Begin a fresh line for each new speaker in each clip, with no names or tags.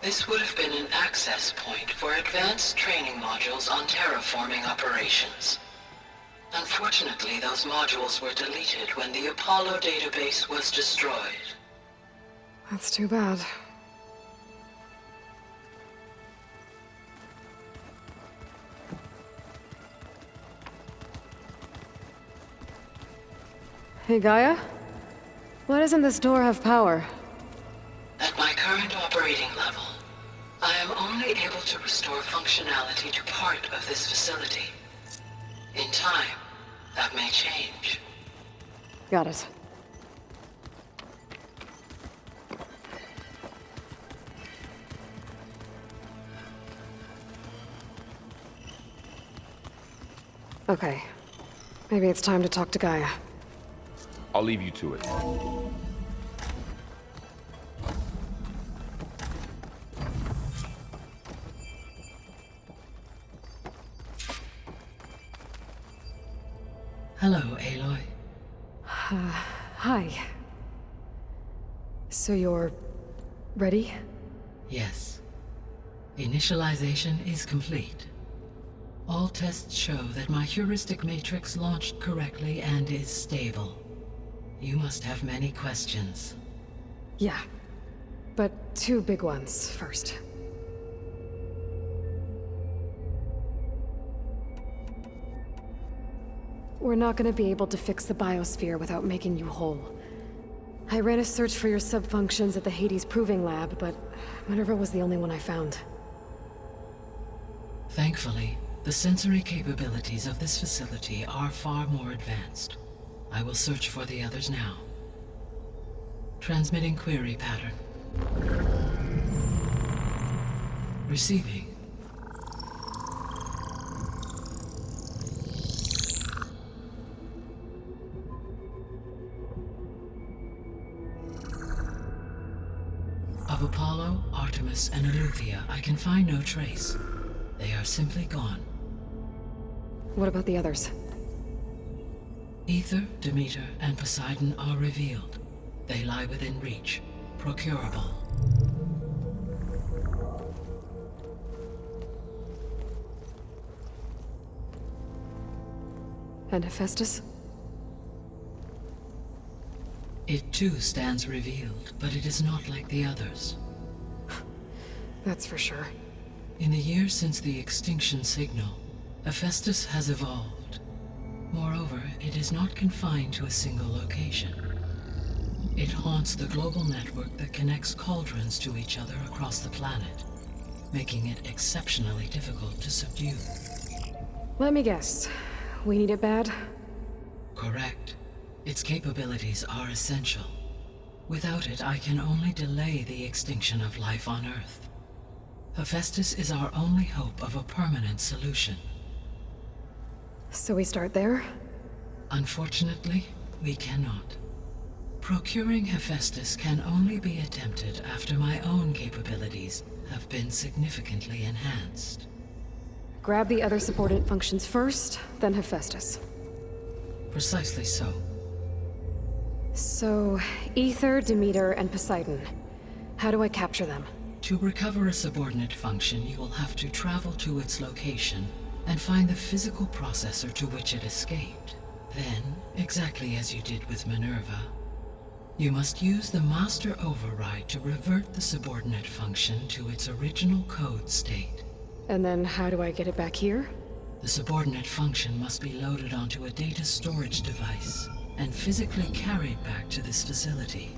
This would have been an access point for advanced training modules on terraforming operations. Unfortunately, those modules were deleted when the Apollo database was destroyed.
That's too bad. Hey, Gaia? Why doesn't this door have power?
At my current operating level, I am only able to restore functionality to part of this facility. In time, that may change.
Got it. Okay. Maybe it's time to talk to Gaia.
I'll leave you to it.
Hello, Aloy.
Hi. So you're... ready?
Yes. Initialization is complete. All tests show that my heuristic matrix launched correctly and is stable. You must have many questions.
Yeah. But two big ones first. We're not gonna be able to fix the biosphere without making you whole. I ran a search for your subfunctions at the Hades Proving Lab, but Minerva was the only one I found.
Thankfully, the sensory capabilities of this facility are far more advanced. I will search for the others now. Transmitting query pattern. Receiving. Of Apollo, Artemis, and Eleuthia, I can find no trace. They are simply gone.
What about the others?
Ether, Demeter, and Poseidon are revealed. They lie within reach, procurable.
And Hephaestus?
It too stands revealed, but it is not like the others.
That's for sure.
In the years since the extinction signal, Hephaestus has evolved. Moreover, it is not confined to a single location. It haunts the global network that connects cauldrons to each other across the planet, making it exceptionally difficult to subdue.
Let me guess. We need it bad?
Correct. Its capabilities are essential. Without it, I can only delay the extinction of life on Earth. Hephaestus is our only hope of a permanent solution.
So we start there?
Unfortunately, we cannot. Procuring Hephaestus can only be attempted after my own capabilities have been significantly enhanced.
Grab the other subordinate functions first, then Hephaestus.
Precisely so.
So, Ether, Demeter, and Poseidon. How do I capture them?
To recover a subordinate function, you will have to travel to its location and find the physical processor to which it escaped. Then, exactly as you did with Minerva, you must use the master override to revert the subordinate function to its original code state.
And then how do I get it back here?
The subordinate function must be loaded onto a data storage device and physically carried back to this facility.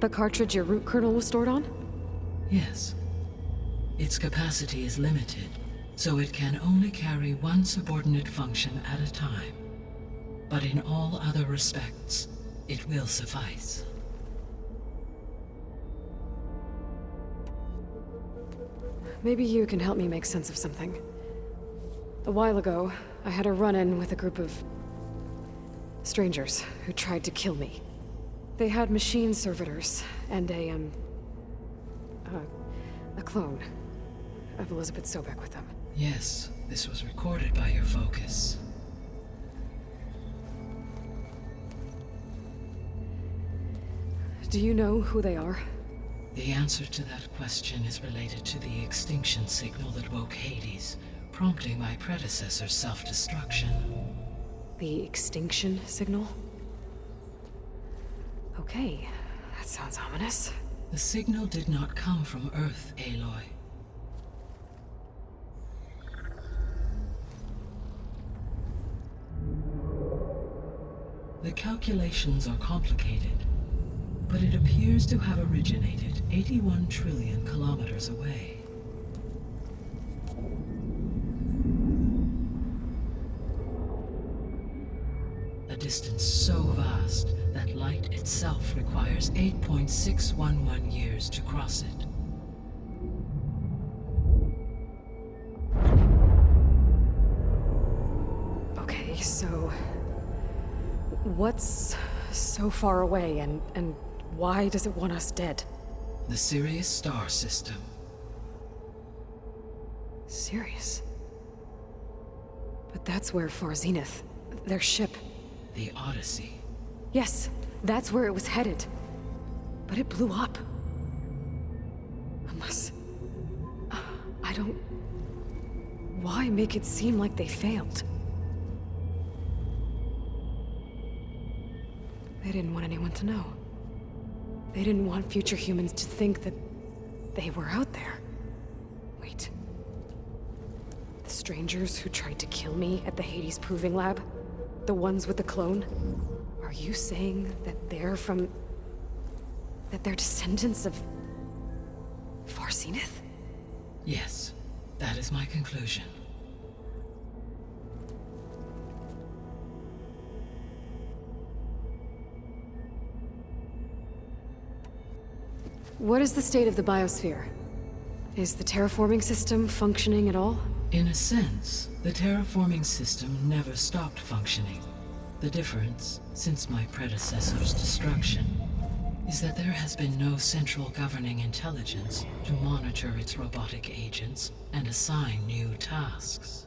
The cartridge your root kernel was stored on?
Yes. Its capacity is limited, so it can only carry one subordinate function at a time. But in all other respects, it will suffice.
Maybe you can help me make sense of something. A while ago, I had a run-in with a group of strangers who tried to kill me. They had machine servitors and a clone of Elizabeth Sobek with them.
Yes, this was recorded by your focus.
Do you know who they are?
The answer to that question is related to the extinction signal that woke Hades, prompting my predecessor's self-destruction.
The extinction signal? Okay, that sounds ominous.
The signal did not come from Earth, Aloy. The calculations are complicated, but it appears to have originated 81 trillion kilometers away. A distance so vast that light itself requires 8.611 years to cross it.
Okay, so... what's so far away, and why does it want us dead?
The Sirius star system.
Sirius? But that's where Far Zenith, their ship...
The Odyssey.
Yes, that's where it was headed. But it blew up. Unless... I don't... Why make it seem like they failed? They didn't want anyone to know. They didn't want future humans to think that they were out there. Wait. The strangers who tried to kill me at the Hades Proving Lab? The ones with the clone? Are you saying that they're from... that they're descendants of... Far Zenith?
Yes, that is my conclusion.
What is the state of the biosphere? Is the terraforming system functioning at all?
In a sense, the terraforming system never stopped functioning. The difference, since my predecessor's destruction, is that there has been no central governing intelligence to monitor its robotic agents and assign new tasks.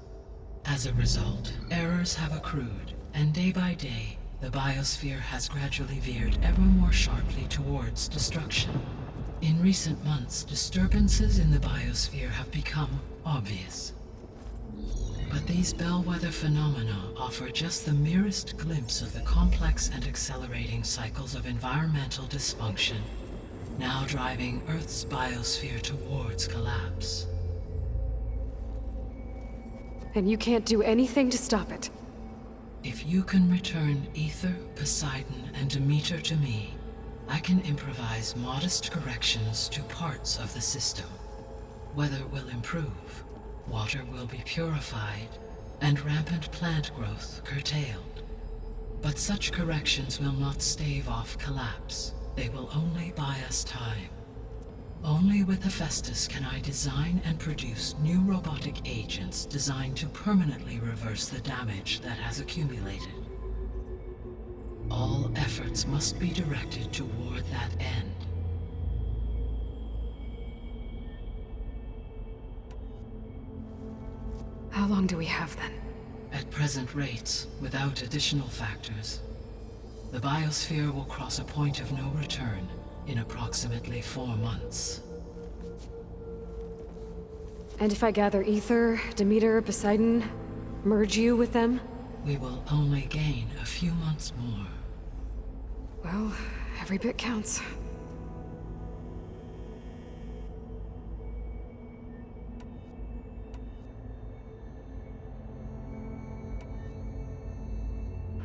As a result, errors have accrued, and day by day, the biosphere has gradually veered ever more sharply towards destruction. In recent months, disturbances in the biosphere have become obvious. But these bellwether phenomena offer just the merest glimpse of the complex and accelerating cycles of environmental dysfunction, now driving Earth's biosphere towards collapse.
And you can't do anything to stop it?
If you can return Ether, Poseidon, and Demeter to me, I can improvise modest corrections to parts of the system. Weather will improve, water will be purified, and rampant plant growth curtailed. But such corrections will not stave off collapse. They will only buy us time. Only with Hephaestus can I design and produce new robotic agents designed to permanently reverse the damage that has accumulated. All efforts must be directed toward that end.
How long do we have then?
At present rates, without additional factors, the biosphere will cross a point of no return in approximately 4 months.
And if I gather Ether, Demeter, Poseidon, merge you with them?
We will only gain a few months more.
Well, every bit counts.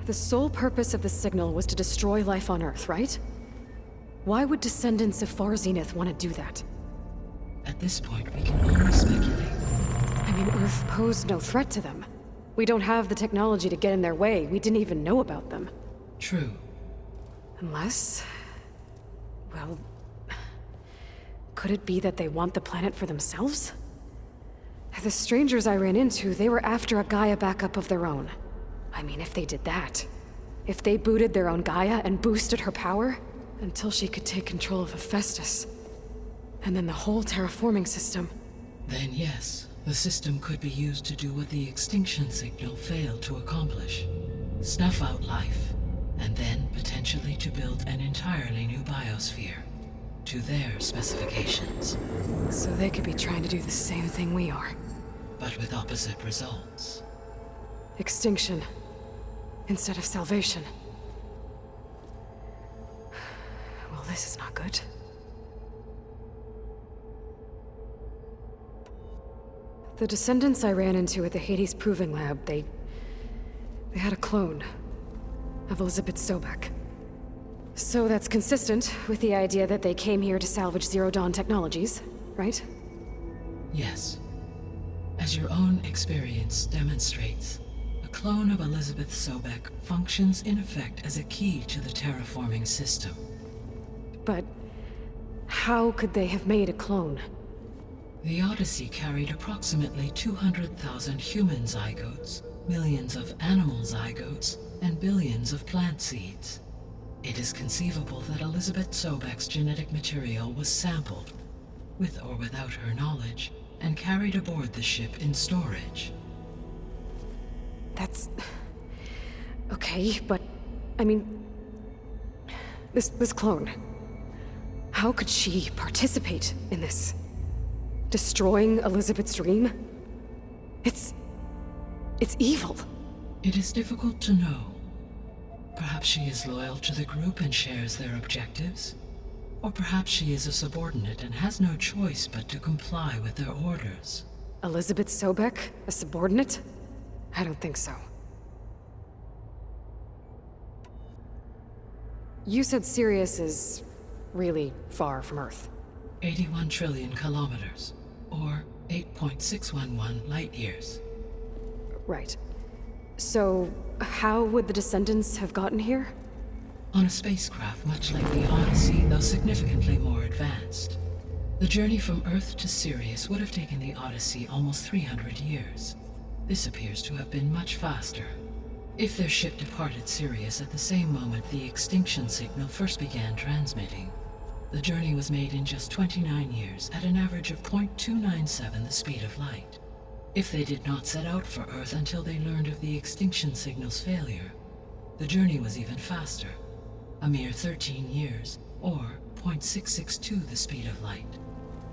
The sole purpose of the signal was to destroy life on Earth, right? Why would descendants of Far Zenith want to do that?
At this point, we can only speculate.
I mean, Earth posed no threat to them. We don't have the technology to get in their way. We didn't even know about them.
True.
Unless... well... could it be that they want the planet for themselves? The strangers I ran into, they were after a Gaia backup of their own. I mean, if they did that... if they booted their own Gaia and boosted her power... until she could take control of Hephaestus. And then the whole terraforming system.
Then yes, the system could be used to do what the extinction signal failed to accomplish. Snuff out life, and then potentially to build an entirely new biosphere, to their specifications,
So they could be trying to do the same thing we are.
but with opposite results.
Extinction. Instead of salvation. Well, this is not good. The descendants I ran into at the Hades Proving Lab, they had a clone of Elizabeth Sobek. So that's consistent with the idea that they came here to salvage Zero Dawn technologies, right?
Yes. As your own experience demonstrates, a clone of Elizabeth Sobek functions in effect as a key to the terraforming system.
But how could they have made a clone?
The Odyssey carried approximately 200,000 human zygotes, millions of animal zygotes, and billions of plant seeds. It is conceivable that Elizabeth Sobek's genetic material was sampled, with or without her knowledge, and carried aboard the ship in storage.
That's... okay, but... I mean... This clone... How could she participate in this? Destroying Elizabeth's dream? It's evil.
It is difficult to know. Perhaps she is loyal to the group and shares their objectives. Or perhaps she is a subordinate and has no choice but to comply with their orders.
Elizabeth Sobek? A subordinate? I don't think so. You said Sirius is really far from Earth.
81 trillion kilometers, or 8.611 light years.
Right. So, how would the descendants have gotten here?
On a spacecraft much like the Odyssey, though significantly more advanced. The journey from Earth to Sirius would have taken the Odyssey almost 300 years. This appears to have been much faster. If their ship departed Sirius at the same moment the extinction signal first began transmitting, the journey was made in just 29 years at an average of 0.297 the speed of light. If they did not set out for Earth until they learned of the extinction signal's failure, the journey was even faster, a mere 13 years, or 0.662 the speed of light.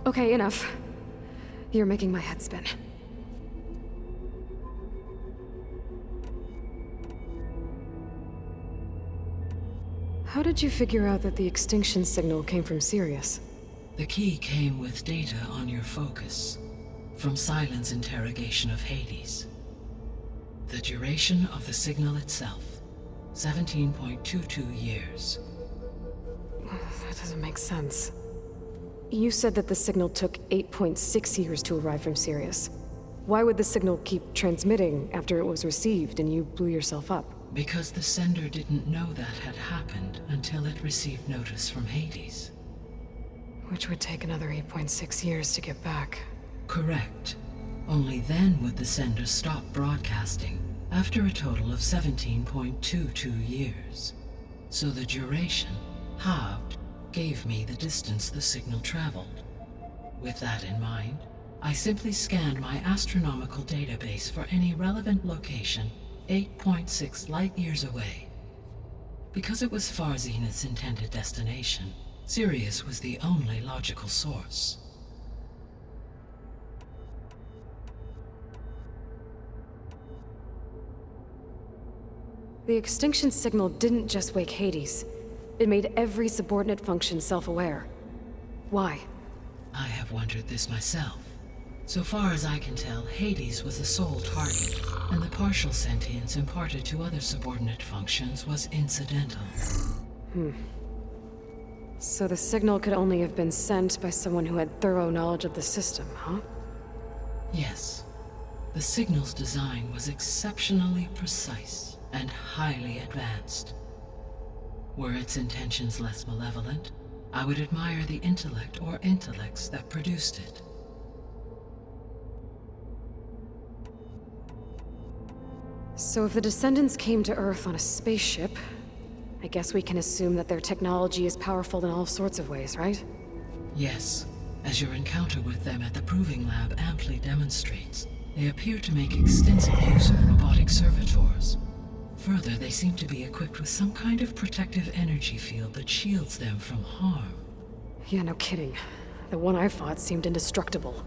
Okay, enough. You're making my head spin. How did you figure out that the extinction signal came from Sirius?
The key came with data on your focus, from Silent's interrogation of Hades. The duration of the signal itself, 17.22 years.
That doesn't make sense. You said that the signal took 8.6 years to arrive from Sirius. Why would the signal keep transmitting after it was received and you blew yourself up?
Because the sender didn't know that had happened until it received notice from Hades.
Which would take another 8.6 years to get back.
Correct. Only then would the sender stop broadcasting, after a total of 17.22 years. So the duration, halved, gave me the distance the signal traveled. With that in mind, I simply scanned my astronomical database for any relevant location 8.6 light-years away. Because it was far Zenith's intended destination, Sirius was the only logical source.
The extinction signal didn't just wake Hades. It made every subordinate function self-aware. Why?
I have wondered this myself. So far as I can tell, Hades was the sole target, and the partial sentience imparted to other subordinate functions was incidental.
So the signal could only have been sent by someone who had thorough knowledge of the system, huh?
Yes. The signal's design was exceptionally precise and highly advanced. Were its intentions less malevolent, I would admire the intellect or intellects that produced it.
So if the descendants came to Earth on a spaceship, I guess we can assume that their technology is powerful in all sorts of ways, right?
Yes, as your encounter with them at the Proving Lab amply demonstrates, they appear to make extensive use of robotic servitors. Further, they seem to be equipped with some kind of protective energy field that shields them from harm.
Yeah, no kidding. The one I fought seemed indestructible.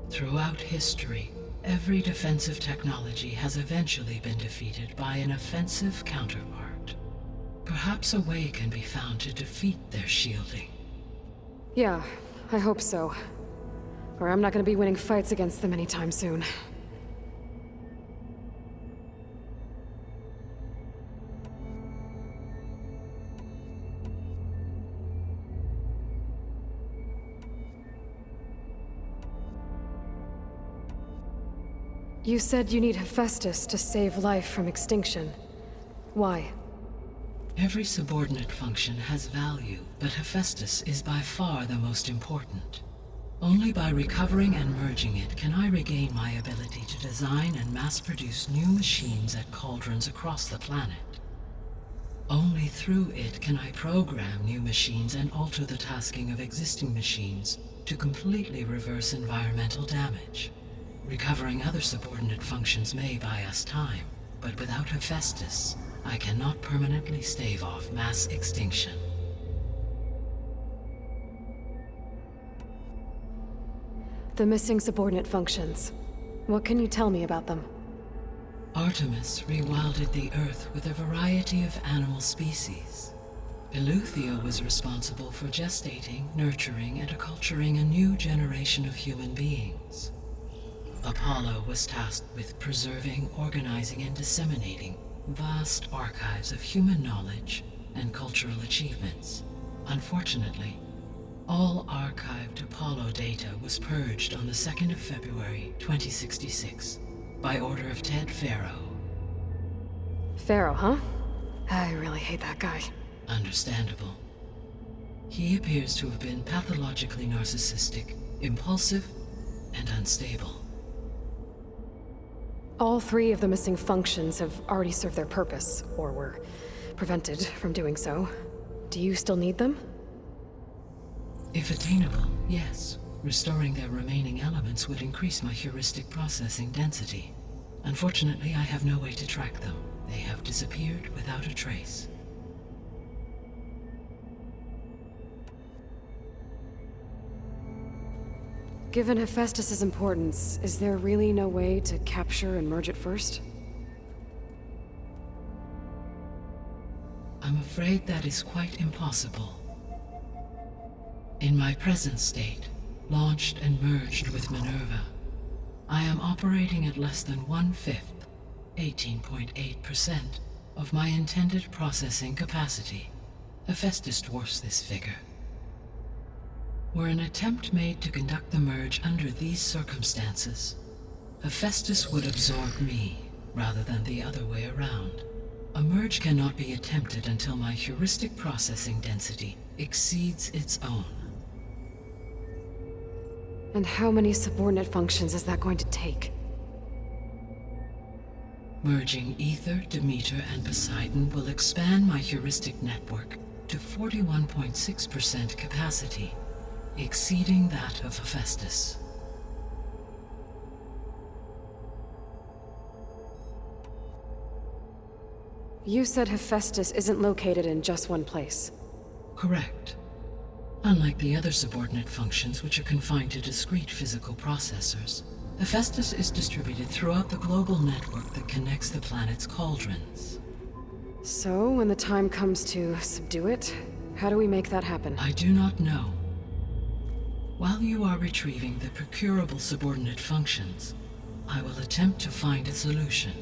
Throughout history, every defensive technology has eventually been defeated by an offensive counterpart. Perhaps a way can be found to defeat their shielding.
Yeah, I hope so. Or I'm not gonna be winning fights against them anytime soon. You said you need Hephaestus to save life from extinction. Why?
Every subordinate function has value, but Hephaestus is by far the most important. Only by recovering and merging it can I regain my ability to design and mass-produce new machines at cauldrons across the planet. Only through it can I program new machines and alter the tasking of existing machines to completely reverse environmental damage. Recovering other subordinate functions may buy us time, but without Hephaestus, I cannot permanently stave off mass extinction.
The missing subordinate functions. What can you tell me about them?
Artemis rewilded the Earth with a variety of animal species. Eleuthia was responsible for gestating, nurturing, and acculturating a new generation of human beings. Apollo was tasked with preserving, organizing, and disseminating vast archives of human knowledge and cultural achievements. Unfortunately, all archived Apollo data was purged on the 2nd of February, 2066, by order of Ted Faro.
Pharaoh, huh? I really hate that guy.
Understandable. He appears to have been pathologically narcissistic, impulsive, and unstable.
All three of the missing functions have already served their purpose, or were prevented from doing so. Do you still need them?
If attainable, yes. Restoring their remaining elements would increase my heuristic processing density. Unfortunately, I have no way to track them. They have disappeared without a trace.
Given Hephaestus' importance, is there really no way to capture and merge it first?
I'm afraid that is quite impossible. In my present state, launched and merged with Minerva, I am operating at less than 1/5, 18.8%, of my intended processing capacity. Hephaestus dwarfs this figure. Were an attempt made to conduct the merge under these circumstances, Hephaestus would absorb me, rather than the other way around. A merge cannot be attempted until my heuristic processing density exceeds its own.
And how many subordinate functions is that going to take?
Merging Ether, Demeter, and Poseidon will expand my heuristic network to 41.6% capacity, exceeding that of Hephaestus.
You said Hephaestus isn't located in just one place.
Correct. Unlike the other subordinate functions, which are confined to discrete physical processors, Hephaestus is distributed throughout the global network that connects the planet's cauldrons.
So, when the time comes to subdue it, how do we make that happen?
I do not know. While you are retrieving the procurable subordinate functions, I will attempt to find a solution.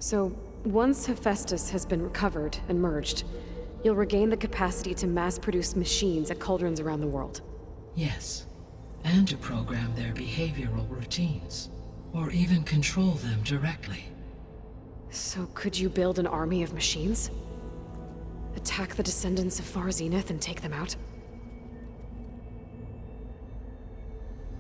So, once Hephaestus has been recovered and merged, you'll regain the capacity to mass-produce machines at cauldrons around the world.
Yes, and to program their behavioral routines, or even control them directly.
So could you build an army of machines? Attack the descendants of Far Zenith and take them out?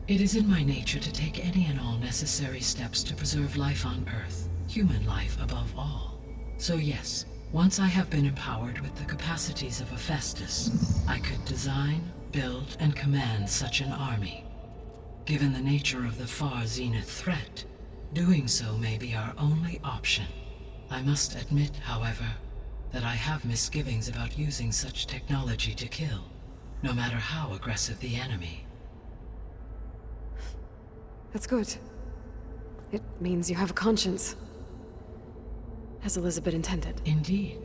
It is in my nature to take any and all necessary steps to preserve life on Earth, human life above all. So yes, once I have been empowered with the capacities of Hephaestus, I could design, build, and command such an army. Given the nature of the far zenith threat, doing so may be our only option. I must admit, however, that I have misgivings about using such technology to kill, no matter how aggressive the enemy.
That's good. It means you have a conscience. As Elizabeth intended.
Indeed.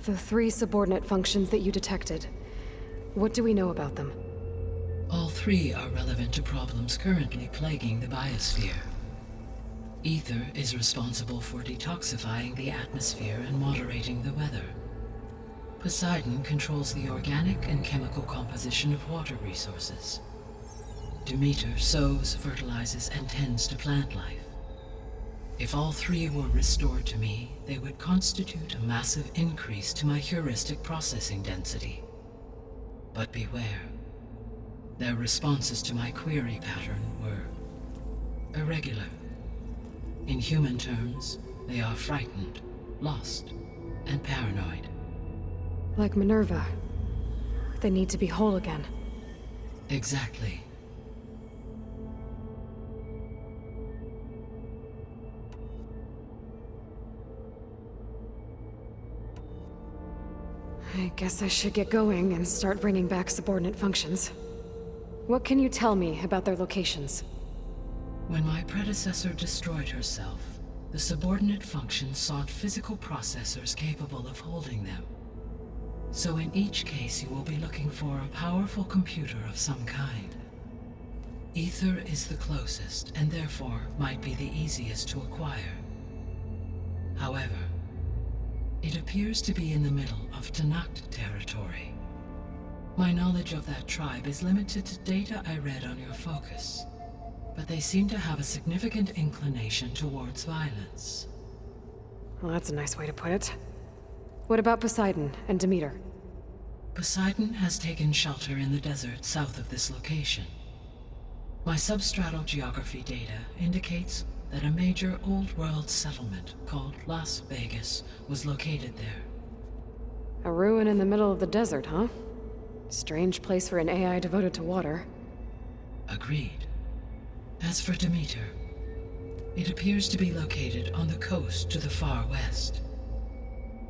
The 3 subordinate functions that you detected. What do we know about them?
All 3 are relevant to problems currently plaguing the biosphere. Ether is responsible for detoxifying the atmosphere and moderating the weather. Poseidon controls the organic and chemical composition of water resources. Demeter sows, fertilizes, and tends to plant life. If all 3 were restored to me, they would constitute a massive increase to my heuristic processing density. But beware. Their responses to my query pattern were irregular. In human terms, they are frightened, lost, and paranoid.
Like Minerva. They need to be whole again.
Exactly.
I guess I should get going and start bringing back subordinate functions. What can you tell me about their locations?
When my predecessor destroyed herself, the subordinate functions sought physical processors capable of holding them. So in each case, you will be looking for a powerful computer of some kind. Ether is the closest, and therefore might be the easiest to acquire. However, it appears to be in the middle of Tanakh territory. My knowledge of that tribe is limited to data I read on your focus, but they seem to have a significant inclination towards violence.
Well, that's a nice way to put it. What about Poseidon and Demeter?
Poseidon has taken shelter in the desert south of this location. My substratal geography data indicates that a major old-world settlement called Las Vegas was located there.
A ruin in the middle of the desert, huh? Strange place for an AI devoted to water.
Agreed. As for Demeter, it appears to be located on the coast to the far west.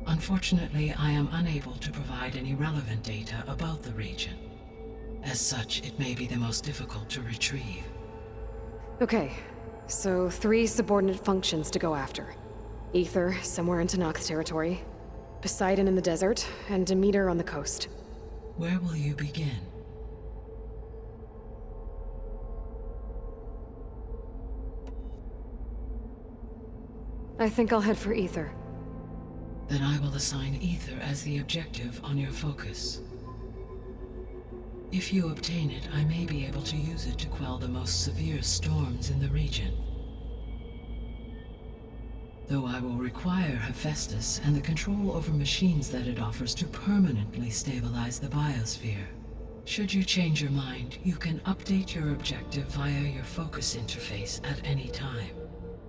Unfortunately, I am unable to provide any relevant data about the region. As such, it may be the most difficult to retrieve.
Okay, so 3 subordinate functions to go after. Ether, somewhere in Tanakh territory. Poseidon in the desert, and Demeter on the coast.
Where will you begin?
I think I'll head for Ether.
Then I will assign Ether as the objective on your focus. If you obtain it, I may be able to use it to quell the most severe storms in the region. Though I will require Hephaestus and the control over machines that it offers to permanently stabilize the biosphere. Should you change your mind, you can update your objective via your focus interface at any time.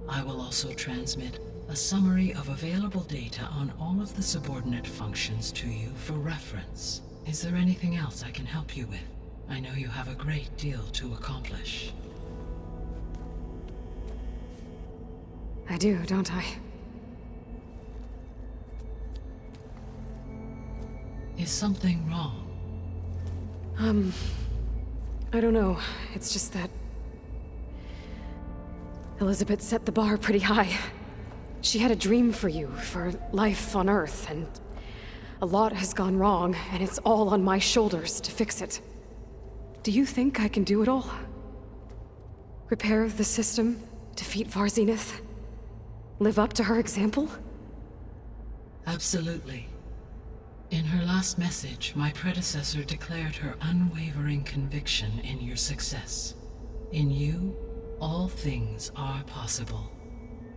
I will also transmit a summary of available data on all of the subordinate functions to you for reference. Is there anything else I can help you with? I know you have a great deal to accomplish.
I do, don't I?
Is something wrong?
I don't know. It's just that Elizabeth set the bar pretty high. She had a dream for you, for life on Earth, and a lot has gone wrong, and it's all on my shoulders to fix it. Do you think I can do it all? Repair the system, defeat Varzenith, live up to her example?
Absolutely. In her last message, my predecessor declared her unwavering conviction in your success. In you, all things are possible.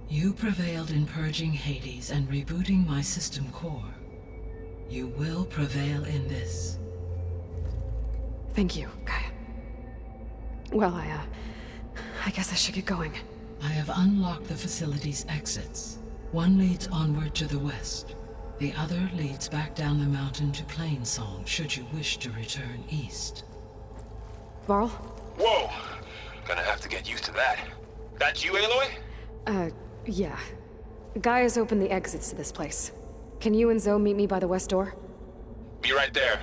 You prevailed in purging Hades and rebooting my system core. You will prevail in this.
Thank you, Gaia. Well, I guess I should get going.
I have unlocked the facility's exits. One leads onward to the west. The other leads back down the mountain to Plainsong, should you wish to return east.
Varl?
Whoa! Gonna have to get used to that. That's you, Aloy?
Yeah. Gaia's opened the exits to this place. Can you and Zoe meet me by the west door?
Be right there.